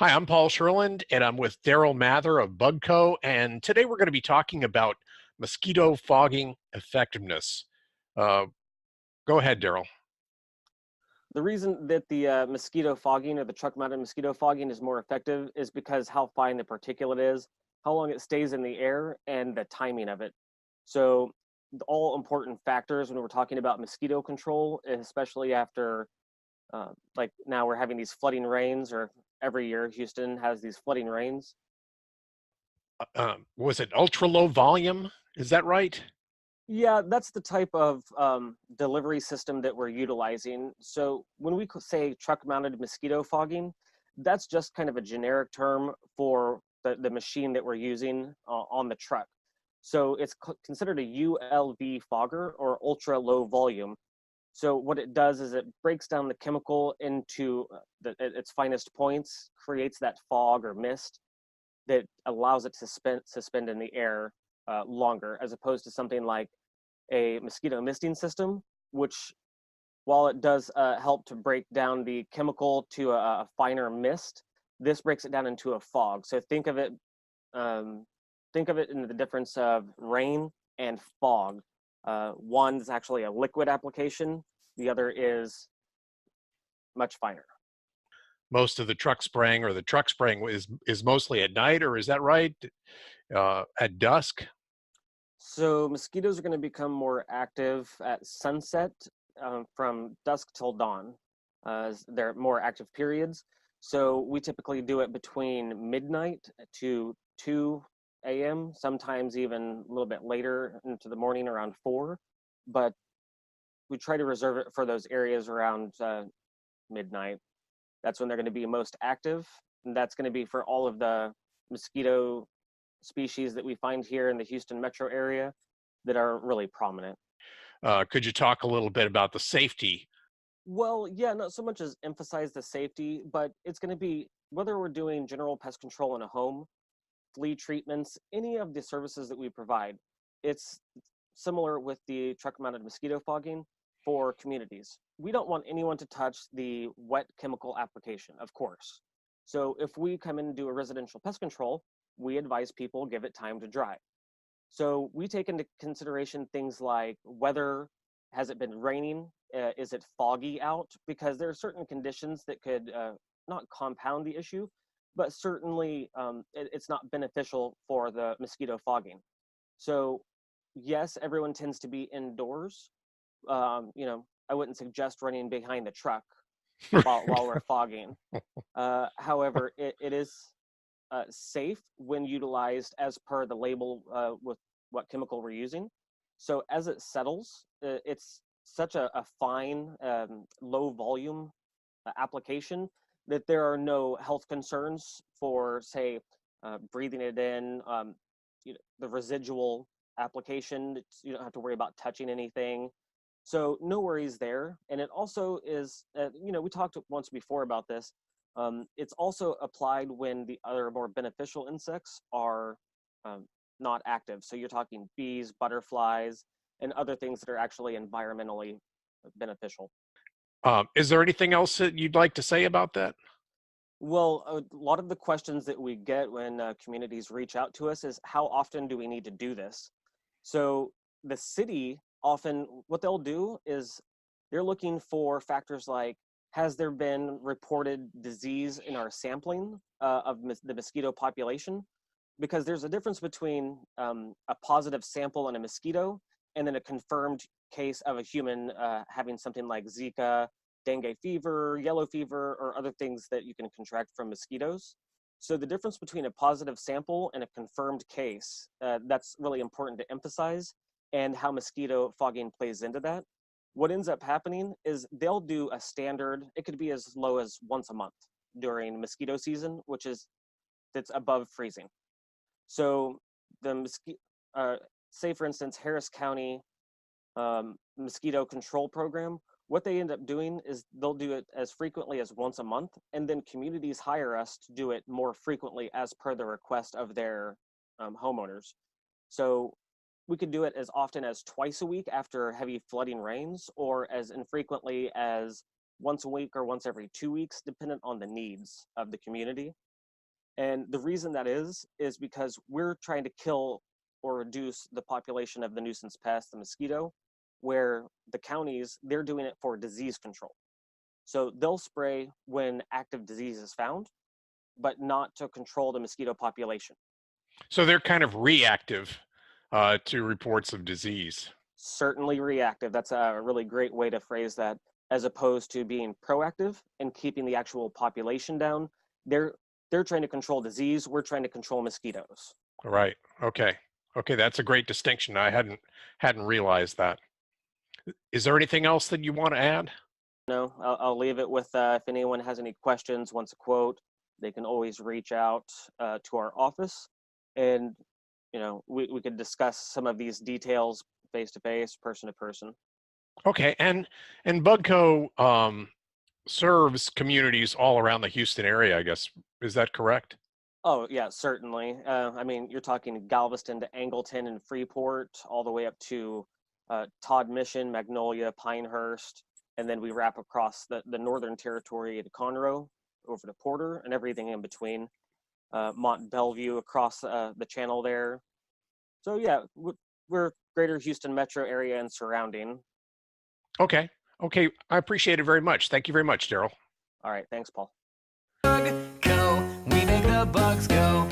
Hi, I'm Paul Sherland, and I'm with Darrell Mather of BUGCO, and today we're going to be talking about mosquito fogging effectiveness. Uh, Go ahead, Darrell. The reason that the mosquito fogging or the truck mounted mosquito fogging is more effective is because how fine the particulate is, how long it stays in the air, and the timing of it. So, all important factors when we're talking about mosquito control, especially after like now we're having these flooding rains, or every year Houston has these flooding rains. Was it ultra low volume? Is that right? Yeah, that's the type of delivery system that we're utilizing. So when we say truck-mounted mosquito fogging, that's just kind of a generic term for the machine that we're using on the truck. So it's considered a ULV fogger, or ultra low volume. So what it does is it breaks down the chemical into its finest points, creates that fog or mist that allows it to suspend in the air longer, as opposed to something like a mosquito misting system, which, while it does help to break down the chemical to a finer mist, this breaks it down into a fog. So um, think of it in the difference of rain and fog. One is actually a liquid application. The other is much finer. Most of the truck spraying or the truck spraying is mostly at night, or is that right? At dusk? So mosquitoes are going to become more active at sunset, from dusk till dawn. They're more active periods. So we typically do it between midnight to 2 a.m., sometimes even a little bit later into the morning around 4. But we try to reserve it for those areas around midnight. That's when they're going to be most active. And that's going to be for all of the mosquito species that we find here in the Houston metro area that are really prominent. Could you talk a little bit about the safety? Well, yeah, not so much as emphasize the safety, but it's going to be whether we're doing general pest control in a home, flea treatments, any of the services that we provide. It's similar with the truck mounted mosquito fogging for communities. We don't want anyone to touch the wet chemical application, of course. So if we come in and do a residential pest control, we advise people give it time to dry. So we take into consideration things like weather. Has it been raining? Is it foggy out? Because there are certain conditions that could not compound the issue, but certainly it's not beneficial for the mosquito fogging. So yes, everyone tends to be indoors. I wouldn't suggest running behind the truck while we're fogging. However, it is safe when utilized as per the label with what chemical we're using. So as it settles, it's such a fine, low volume application that there are no health concerns for, say, breathing it in. The residual application, you don't have to worry about touching anything. So no worries there. And it also is, we talked once before about this. It's also applied when the other more beneficial insects are um, not active. So you're talking bees, butterflies, and other things that are actually environmentally beneficial. Is there anything else that you'd like to say about that? Well, a lot of the questions that we get when communities reach out to us is how often do we need to do this? So the city often, what they'll do is they're looking for factors like, has there been reported disease in our sampling of the mosquito population? Because there's a difference between a positive sample in a mosquito and then a confirmed case of a human having something like Zika, dengue fever, yellow fever, or other things that you can contract from mosquitoes. So the difference between a positive sample and a confirmed case, that's really important to emphasize, and how mosquito fogging plays into that. What ends up happening is they'll do a standard, it could be as low as once a month during mosquito season, which is that's above freezing. So the say for instance, Harris County mosquito control program, what they end up doing is they'll do it as frequently as once a month, and then communities hire us to do it more frequently as per the request of their homeowners. So we could do it as often as twice a week after heavy flooding rains, or as infrequently as once a week or once every 2 weeks, dependent on the needs of the community. And the reason that is because we're trying to kill or reduce the population of the nuisance pest, the mosquito, where the counties, they're doing it for disease control. So they'll spray when active disease is found, but not to control the mosquito population. So they're kind of reactive to reports of disease. Certainly reactive. That's a really great way to phrase that, as opposed to being proactive and keeping the actual population down. They're trying to control disease. We're trying to control mosquitoes. Right. Okay. Okay, that's a great distinction. I hadn't realized that. Is there anything else that you want to add? No, I'll leave it with if anyone has any questions, wants a quote, they can always reach out to our office, and we could discuss some of these details face to face, person to person. Okay, and BUGCO serves communities all around the Houston area, I guess. Is that correct? Oh yeah, certainly. I mean, you're talking Galveston to Angleton and Freeport, all the way up to Todd Mission, Magnolia, Pinehurst, and then we wrap across the Northern Territory to Conroe, over to Porter, and everything in between. Mont Bellevue across the channel there. So yeah, we're Greater Houston metro area and surrounding. Okay. Okay, I appreciate it very much. Thank you very much, Darrell. All right, thanks, Paul. BUGCO, we make the bugs go.